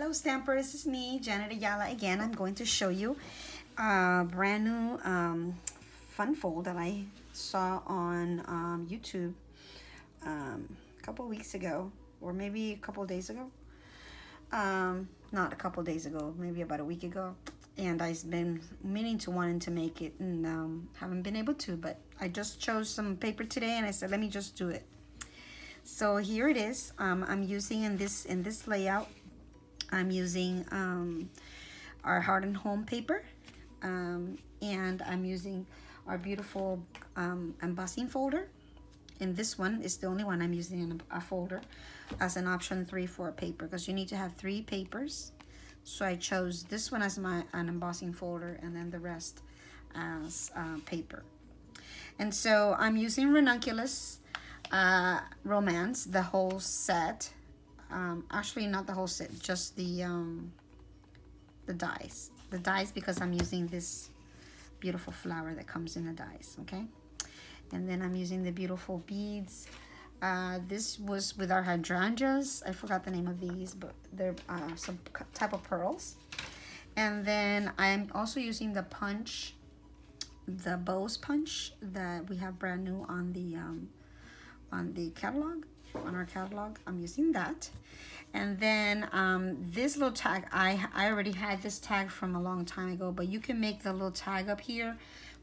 Hello Stampers, it's me, Janet Ayala again. I'm going to show you a brand new fun fold that I saw on YouTube a couple weeks ago, or maybe a couple days ago. Not a couple days ago, maybe about a week ago. And I've been wanting to make it and haven't been able to, but I just chose some paper today and I said, let me just do it. So here it is. I'm using in this layout, I'm using our Heart and Home paper, and I'm using our beautiful embossing folder. And this one is the only one I'm using in a folder as an option 3 for a paper, because you need to have 3 papers. So I chose this one as an embossing folder, and then the rest as paper. And so I'm using Ranunculus Romance, the whole set. Actually not the whole set, just the dies. The dies, because I'm using this beautiful flower that comes in the dies, okay? And then I'm using the beautiful beads. This was with our hydrangeas. I forgot the name of these, but they're some type of pearls. And then I'm also using the punch, the bows punch that we have brand new on the catalog, on our catalog. I'm using that. And then this little tag, I already had this tag from a long time ago, but you can make the little tag up here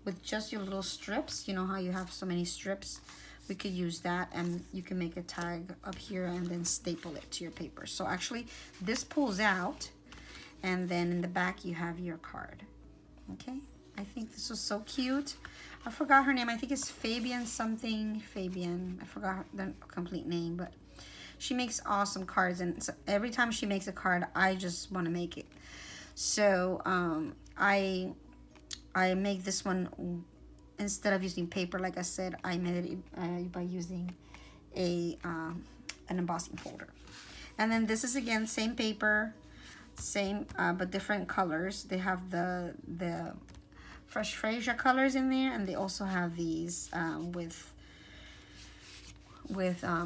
with just your little strips. You know how you have so many strips? We could use that, and you can make a tag up here and then staple it to your paper. So actually this pulls out, and then in the back you have your card. Okay, I think this was so cute. I forgot her name. I think it's Fabian something. Fabian. I forgot the complete name, but she makes awesome cards, and so every time she makes a card, I just want to make it. So I make this one, instead of using paper, like I said, I made it by using an embossing folder. And then this is again same paper, same but different colors. They have the fresh freesia colors in there, and they also have these with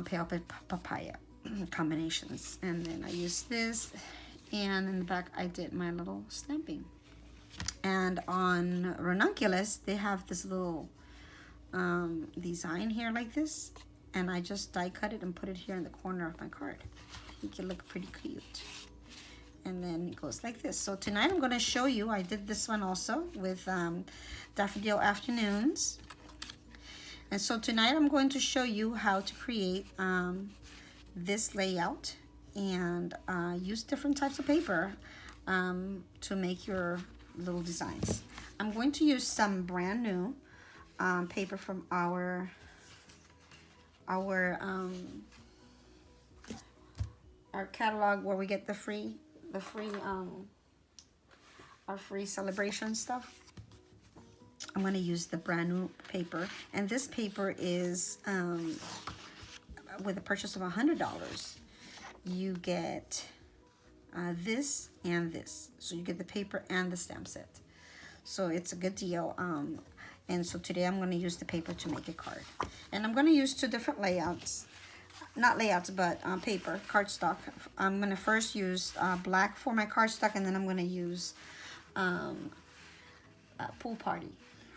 pale papaya combinations. And then I use this, and in the back I did my little stamping. And on Ranunculus they have this little design here like this, and I just die cut it and put it here in the corner of my card. I think it look pretty cute. And then it goes like this. So tonight I'm going to show you, I did this one also with Daffodil Afternoons. And so tonight I'm going to show you how to create this layout and use different types of paper to make your little designs. I'm going to use some brand new paper from our catalog, where we get our free celebration stuff. I'm going to use the brand new paper, and this paper is with a purchase of $100 you get this and this, so you get the paper and the stamp set, so it's a good deal. And so today I'm going to use the paper to make a card, and I'm going to use 2 different layouts, not layouts, but paper, cardstock. I'm going to first use black for my cardstock, and then I'm going to use Pool Party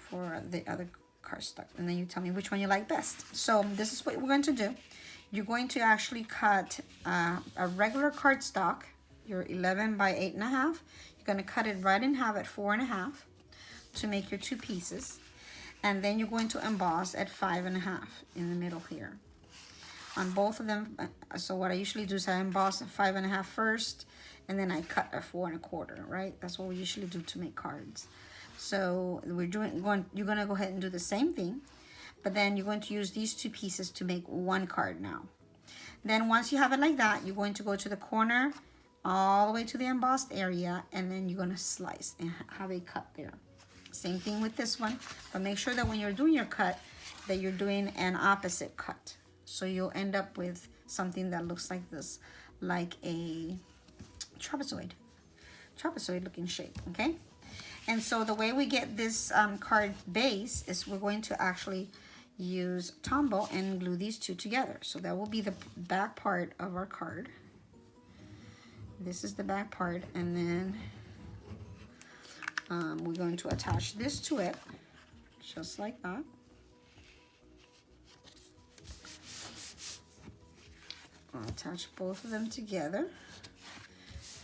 for the other cardstock, and then you tell me which one you like best. So this is what we're going to do. You're going to actually cut a regular cardstock, your 11 by 8.5. You're going to cut it right in half at 4.5 to make your 2 pieces, and then you're going to emboss at 5.5 in the middle here on both of them. So what I usually do is I emboss at 5.5 first, and then I cut at 4.25, right? That's what we usually do to make cards. So you're gonna go ahead and do the same thing, but then you're going to use these 2 pieces to make 1 card now. Then once you have it like that, you're going to go to the corner all the way to the embossed area, and then you're gonna slice and have a cut there. Same thing with this one, but make sure that when you're doing your cut that you're doing an opposite cut. So you'll end up with something that looks like this, like a trapezoid looking shape, okay? And so the way we get this card base is we're going to actually use Tombow and glue these 2 together. So that will be the back part of our card. This is the back part, and then we're going to attach this to it, just like that. I'll attach both of them together.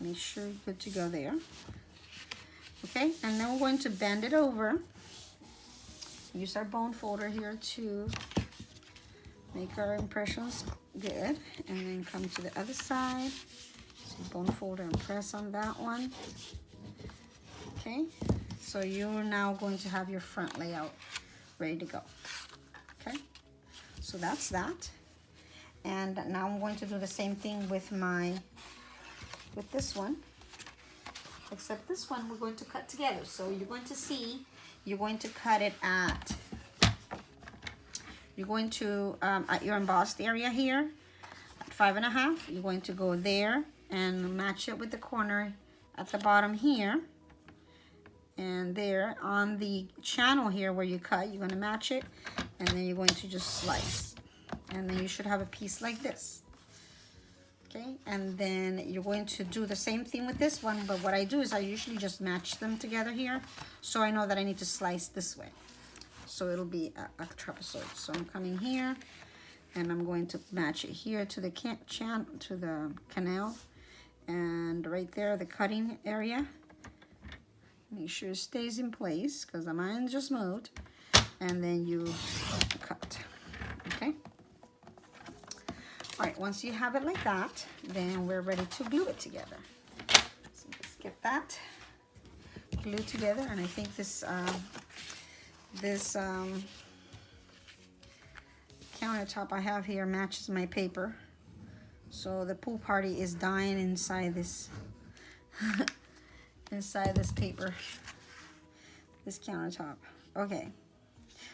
Make sure you're good to go there. Okay, and then we're going to bend it over. Use our bone folder here to make our impressions good, and then come to the other side. So bone folder and press on that one. Okay, so you're now going to have your front layout ready to go. Okay, so that's that. And now I'm going to do the same thing with this one, except this one we're going to cut together. So you're going to see, you're going to cut it at, you're going to, at your embossed area here, at 5.5, you're going to go there and match it with the corner at the bottom here. And there on the channel here where you cut, you're going to match it, and then you're going to just slice. And then you should have a piece like this. Okay, and then you're going to do the same thing with this one, but what I do is I usually just match them together here, so I know that I need to slice this way. So it'll be a trapezoid. So I'm coming here, and I'm going to match it here to the canal, and right there, the cutting area. Make sure it stays in place, because mine just moved, and then you cut, okay? All right, once you have it like that, then we're ready to glue it together. So let's get that glued together, and I think this countertop I have here matches my paper. So the pool party is dying inside this inside this paper, this countertop. Okay,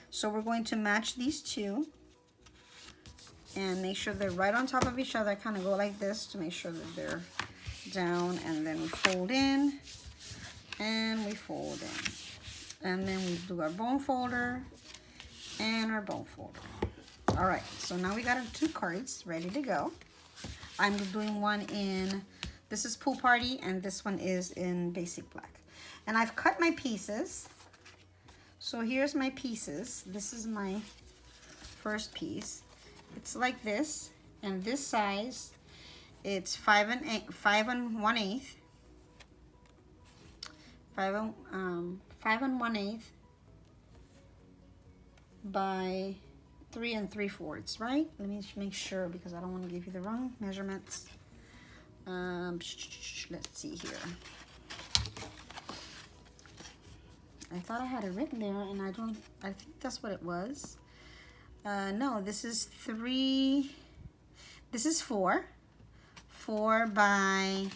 so we're going to match these two and make sure they're right on top of each other. Kind of go like this to make sure that they're down, and then we fold in and we fold in, and then we do our bone folder and our bone folder. All right, so now we got our 2 cards ready to go. I'm doing one in, this is Pool Party, and this one is in Basic Black. And I've cut my pieces. So here's my pieces. This is my first piece. It's like this, and this size, it's 5 1/8 by 3 3/4, right? Let me make sure, because I don't want to give you the wrong measurements. Let's see here. I thought I had it written there, and I think that's what it was. No, this is 3, this is 4 by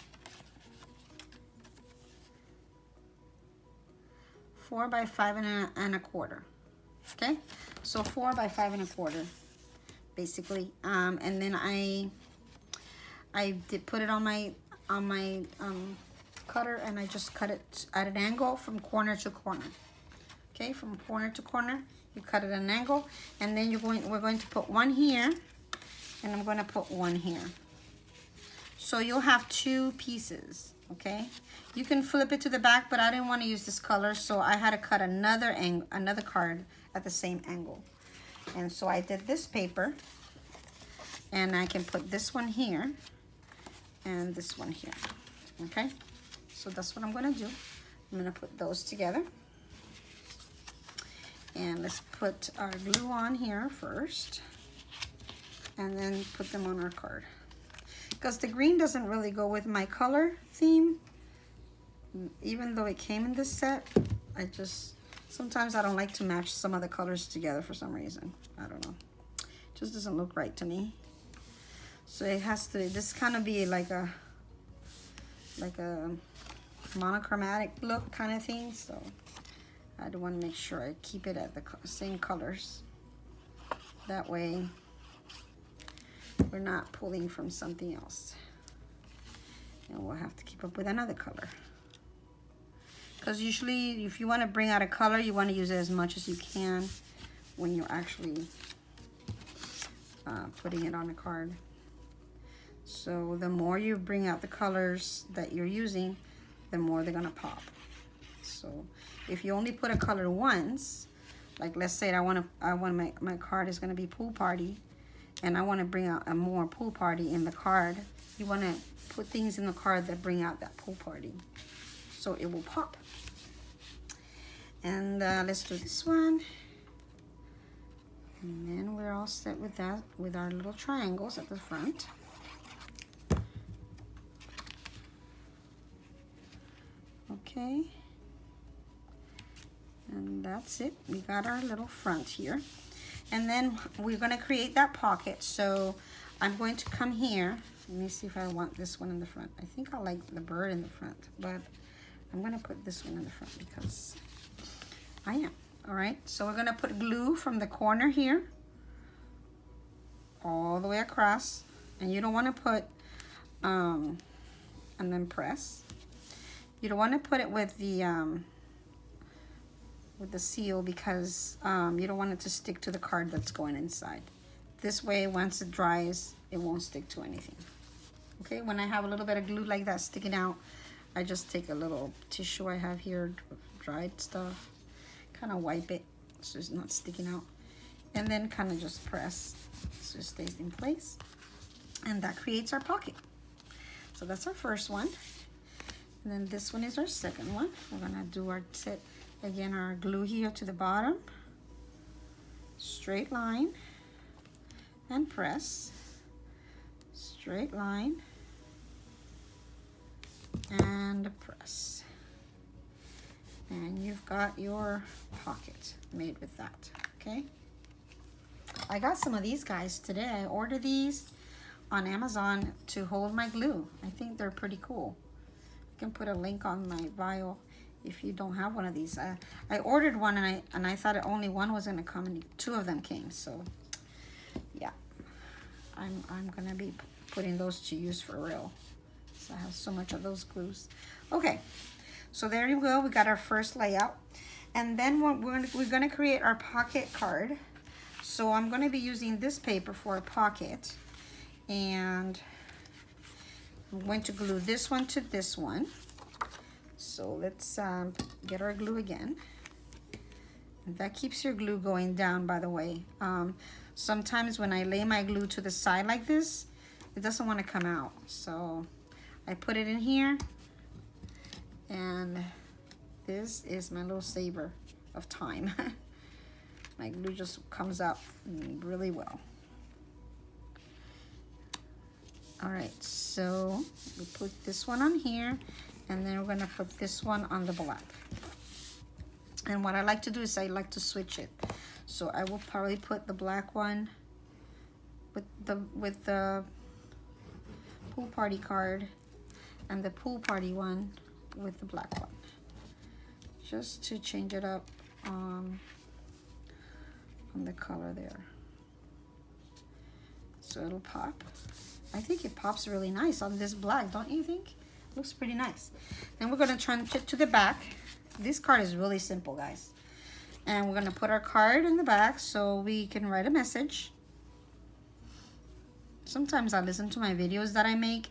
5 1/4. Okay, so 4 by 5 1/4, basically. And then I did put it on my cutter, and I just cut it at an angle from corner to corner. Okay, from corner to corner, you cut it at an angle, and then we're going to put one here, and I'm going to put one here. So you'll have 2 pieces. Okay, you can flip it to the back, but I didn't want to use this color, so I had to cut another card at the same angle. And so I did this paper, and I can put this one here and this one here. Okay, so that's what I'm going to do. I'm going to put those together, and let's put our glue on here first, and then put them on our card. Because the green doesn't really go with my color theme, even though it came in this set. Sometimes I don't like to match some of the colors together for some reason. I don't know. It just doesn't look right to me. So it has to, this kind of be like a monochromatic look kind of thing. So I do want to make sure I keep it at the same colors. That way we're not pulling from something else, and we'll have to keep up with another color. Because usually if you want to bring out a color, you want to use it as much as you can when you're actually putting it on a card. So So the more you bring out the colors that you're using, the more they're gonna pop. So if you only put a color once, like let's say my card is gonna be pool party, and I want to bring out a more pool party in the card, you want to put things in the card that bring out that pool party, so it will pop. And let's do this one. And then we're all set with that, with our little triangles at the front. Okay. And that's it. We got our little front here. And then we're going to create that pocket. So I'm going to come here. Let me see if I want this one in the front. I think I like the bird in the front, but I'm going to put this one in the front because I am. All right, so we're gonna put glue from the corner here all the way across, and you don't want to put and then press. You don't want to put it with the seal because you don't want it to stick to the card that's going inside. This way, once it dries, it won't stick to anything. Okay, when I have a little bit of glue like that sticking out, I just take a little tissue I have here, dried stuff, kind of wipe it so it's not sticking out, and then kind of just press so it stays in place, and that creates our pocket. So that's our first one, and then this one is our second one. We're gonna do our set again, our glue here to the bottom, straight line, and press, straight line, and press. And you've got your pocket made with that, okay? I got some of these guys today. I ordered these on Amazon to hold my glue. I think they're pretty cool. I can put a link on my bio if you don't have one of these. I ordered one and I thought only one was gonna come, and two of them came. So yeah, I'm gonna be putting those to use for real. So I have so much of those glues. Okay. So there you go, we got our first layout. And then we're gonna create our pocket card. So I'm gonna be using this paper for a pocket. And I'm going to glue this one to this one. So let's get our glue again. And that keeps your glue going down, by the way. Sometimes when I lay my glue to the side like this, it doesn't wanna come out. So I put it in here. And this is my little saver of time. My glue just comes out really well. All right, so we put this one on here, and then we're gonna put this one on the black. And what I like to do is I like to switch it. So I will probably put the black one with the pool party card, and the pool party one with the black one, just to change it up on the color there, so it'll pop. I think it pops really nice on this black, don't you think? Looks pretty nice. Then we're gonna turn it to the back. This card is really simple, guys, and we're gonna put our card in the back so we can write a message. Sometimes I listen to my videos that I make,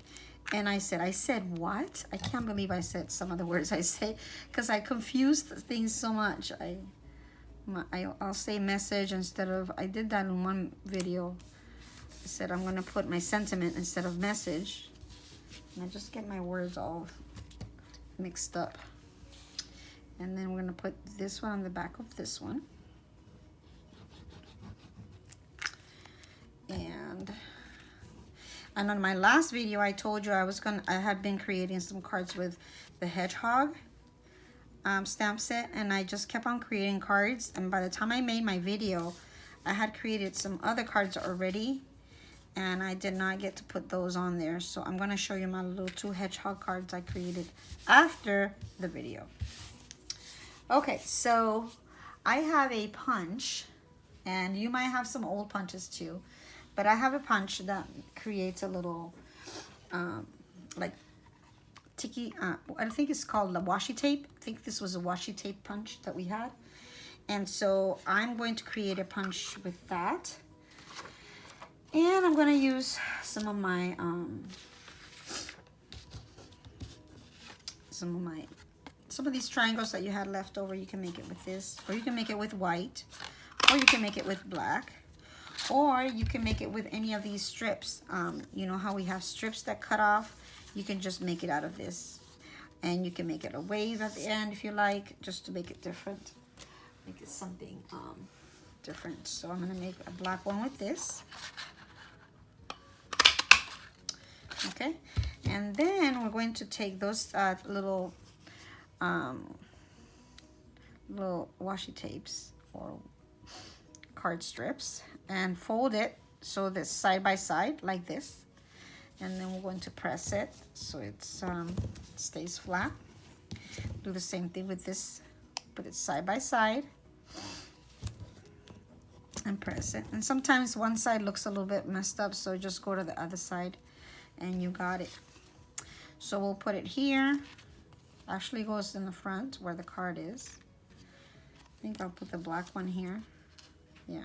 and I said what? I can't believe I said some of the words I say, because I confused things so much. I'll say message instead of, I did that in one video. I said I'm gonna put my sentiment instead of message, and I just get my words all mixed up. And then we're gonna put this one on the back of this one. And on my last video, I told you I had been creating some cards with the Hedgehog stamp set, and I just kept on creating cards. And by the time I made my video, I had created some other cards already, and I did not get to put those on there. So I'm gonna show you my little 2 Hedgehog cards I created after the video. Okay, so I have a punch, and you might have some old punches too. But I have a punch that creates a little, like, tiki, I think it's called the washi tape. I think this was a washi tape punch that we had. And so I'm going to create a punch with that. And I'm going to use some of these triangles that you had left over. You can make it with this, or you can make it with white, or you can make it with black, or you can make it with any of these strips. You know how we have strips that cut off? You can just make it out of this. And you can make it a wave at the end if you like, just to make it different. Make it something different. So I'm going to make a black one with this. Okay. And then we're going to take those little washi tapes or card strips and fold it so that side by side like this. And then we're going to press it so it's stays flat. Do the same thing with this. Put it side by side and press it. And sometimes one side looks a little bit messed up, so just go to the other side and you got it. So we'll put it here. Actually goes in the front where the card is. I think I'll put the black one here. Yeah,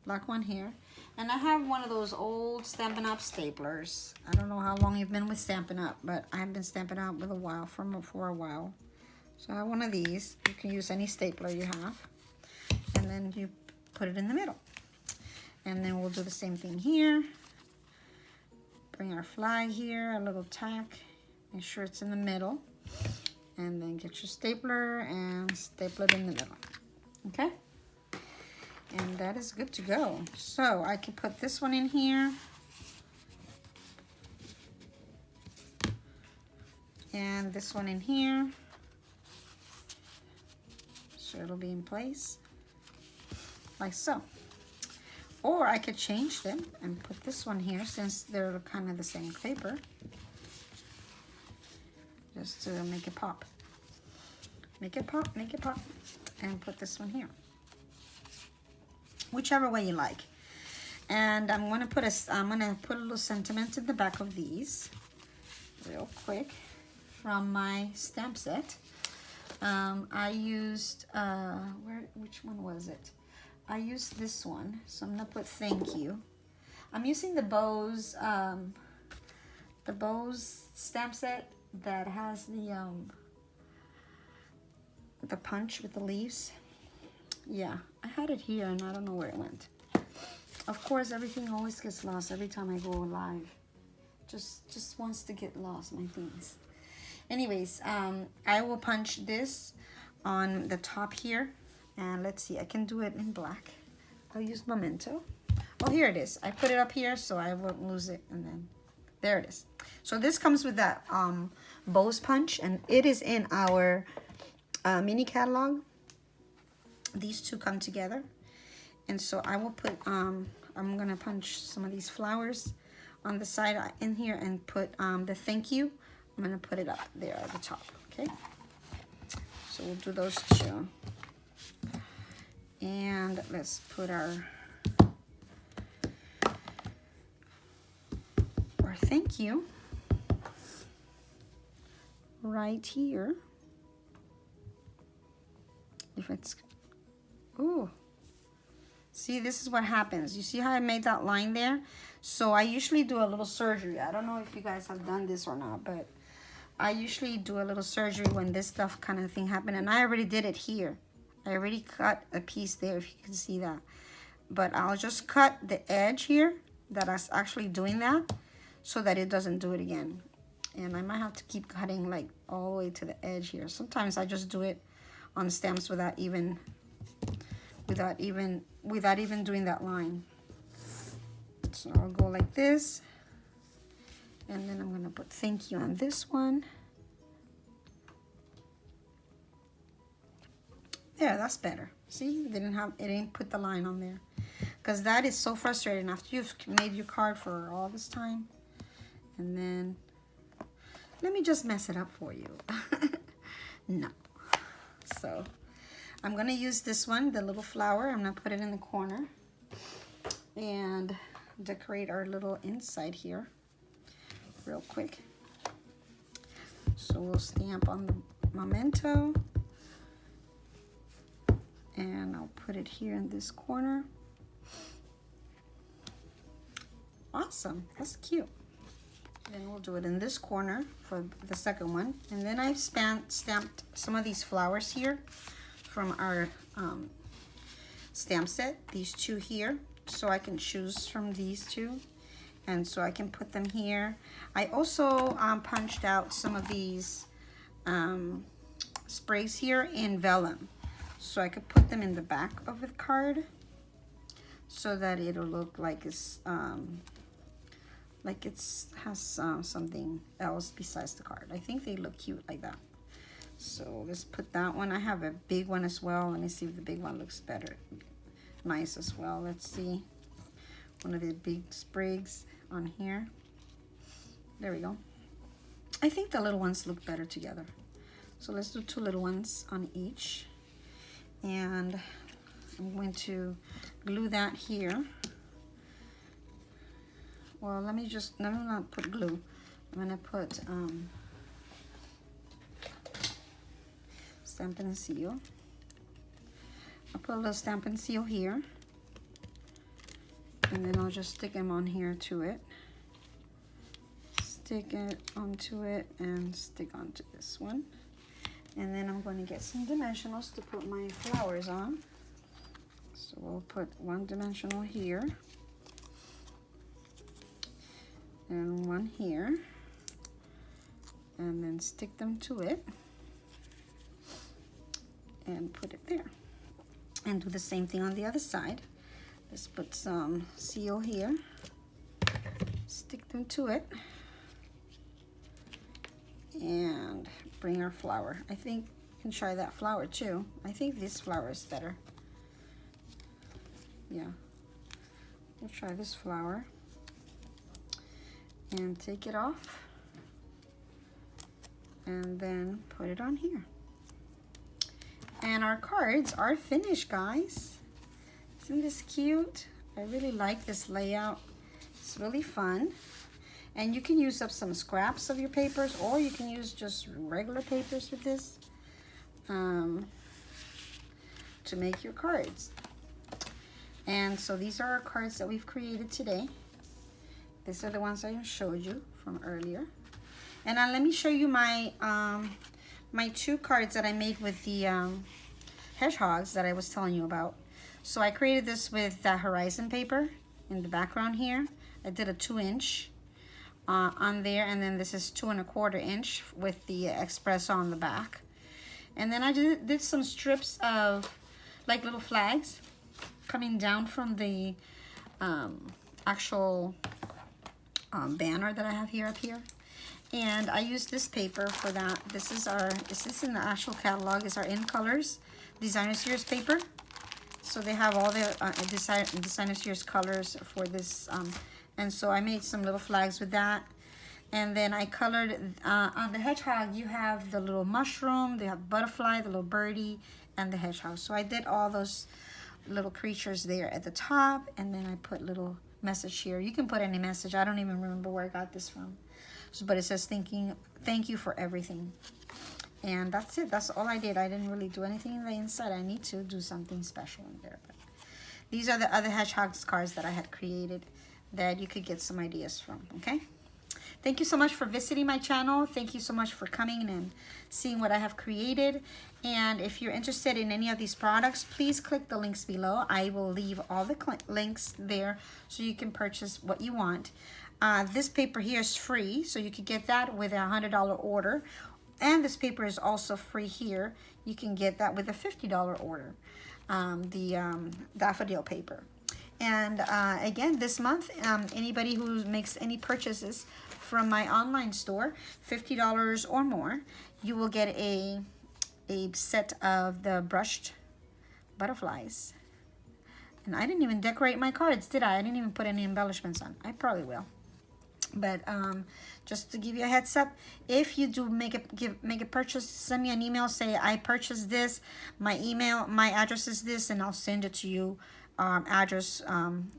black one here. And I have one of those old Stampin' Up staplers. I don't know how long you've been with Stampin' Up, but I've been Stampin' Up with for a while. So I have one of these. You can use any stapler you have. And then you put it in the middle. And then we'll do the same thing here. Bring our flag here, a little tack. Make sure it's in the middle. And then get your stapler and staple it in the middle. Okay? And that is good to go. So I can put this one in here. And this one in here. So it'll be in place. Like so. Or I could change them and put this one here since they're kind of the same paper. Just to make it pop. Make it pop, make it pop. And put this one here. Whichever way you like. And I'm gonna put a little sentiment in the back of these real quick from my stamp set. I used which one was it? I used this one, so I'm gonna put thank you. I'm using the Bose stamp set that has the punch with the leaves. Yeah, I had it here and I don't know where it went. Of course, everything always gets lost every time I go live. Just wants to get lost, my things. Anyways, I will punch this on the top here. And let's see, I can do it in black. I'll use Memento. Oh, here it is. I put it up here so I won't lose it. And then there it is. So this comes with that Bose punch. And it is in our mini catalog. These two come together. And so I will put, I'm going to punch some of these flowers on the side in here and put the thank you. I'm going to put it up there at the top, okay? So we'll do those two. And let's put our thank you right here. If it's, ooh. See, this is what happens. You see how I made that line there? So I usually do a little surgery. I don't know if you guys have done this or not, but I usually do a little surgery when this stuff kind of thing happened. And I already did it here. I already cut a piece there, if you can see that. But I'll just cut the edge here that I was actually doing that so that it doesn't do it again. And I might have to keep cutting like all the way to the edge here. Sometimes I just do it on stamps without even doing that line. So I'll go like this. And then I'm gonna put thank you on this one. There, that's better. See, it didn't put the line on there. Because that is so frustrating after you've made your card for all this time. And then, let me just mess it up for you. No. So, I'm going to use this one, the little flower. I'm going to put it in the corner. And decorate our little inside here. Real quick. So, we'll stamp on the Memento. And I'll put it here in this corner. Awesome. That's cute. Then we'll do it in this corner for the second one. And then I've stamped some of these flowers here from our stamp set. These two here. So I can choose from these two. And so I can put them here. I also punched out some of these sprays here in vellum. So I could put them in the back of the card so that it'll look like it's has something else besides the card. I think they look cute like that. So let's put that one. I have a big one as well. Let me see if the big one looks better. Nice as well. Let's see. One of the big sprigs on here. There we go. I think the little ones look better together. So let's do two little ones on each. And I'm going to glue that here. Well, let me not put glue. I'm gonna put Stamp and Seal. I'll put a little Stamp and Seal here. And then I'll just stick them on here to it. Stick it onto it and stick onto this one. And then I'm going to get some dimensionals to put my flowers on. So we'll put one dimensional here. And one here. And then stick them to it. And put it there. And do the same thing on the other side. Let's put some seal here. Stick them to it. And bring our flower. I think you can try that flower too. I think this flower is better. Yeah. We'll try this flower. And take it off. And then put it on here. And our cards are finished, guys. Isn't this cute? I really like this layout. It's really fun. And you can use up some scraps of your papers, or you can use just regular papers with this to make your cards. And so these are our cards that we've created today. These are the ones I showed you from earlier. And now let me show you my my two cards that I made with the hedgehogs that I was telling you about. So I created this with the horizon paper in the background here. I did a 2-inch on there, and then this is 2 1/4 inch with the espresso on the back. And then I did some strips of like little flags coming down from the actual banner that I have here up here. And I used this paper for that. This is in the actual catalog, is our In Colors Designer Series paper. So they have all the Designer Series colors for this. And so I made some little flags with that. And then I colored, on the hedgehog, you have the little mushroom, they have butterfly, the little birdie, and the hedgehog. So I did all those little creatures there at the top. And then I put little message here. You can put any message. I don't even remember where I got this from. So, but it says, thank you for everything. And that's it. That's all I did. I didn't really do anything in the inside. I need to do something special in there. But these are the other hedgehogs cards that I had created that you could get some ideas from, okay? Thank you so much for visiting my channel. Thank you so much for coming and seeing what I have created. And if you're interested in any of these products, please click the links below. I will leave all the links there so you can purchase what you want. This paper here is free, so you could get that with a $100 order. And this paper is also free here. You can get that with a $50 order, the daffodil paper. And again, this month, anybody who makes any purchases from my online store, $50 or more, you will get a set of the brushed butterflies. And I didn't even decorate my cards, did I? I didn't even put any embellishments on. I probably will. But just to give you a heads up, if you do make a purchase, send me an email, say I purchased this, my address is this, and I'll send it to you address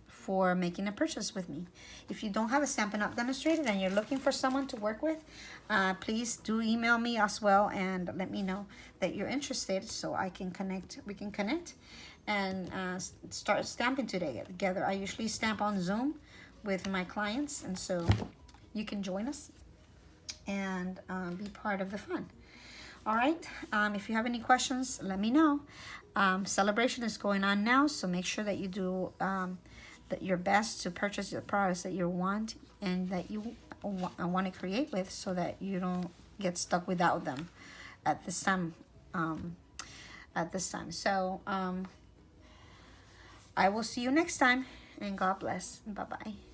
for making a purchase with me. If you don't have a Stampin' Up! Demonstrator and you're looking for someone to work with, please do email me as well and let me know that you're interested so I can connect. We can connect and start stamping together. I usually stamp on Zoom with my clients, and so you can join us and be part of the fun. All right, if you have any questions, let me know. Celebration is going on now, so make sure that you do your best to purchase the products that you want and that you want to create with, so that you don't get stuck without them at this time. So I will see you next time, and God bless. Bye-bye.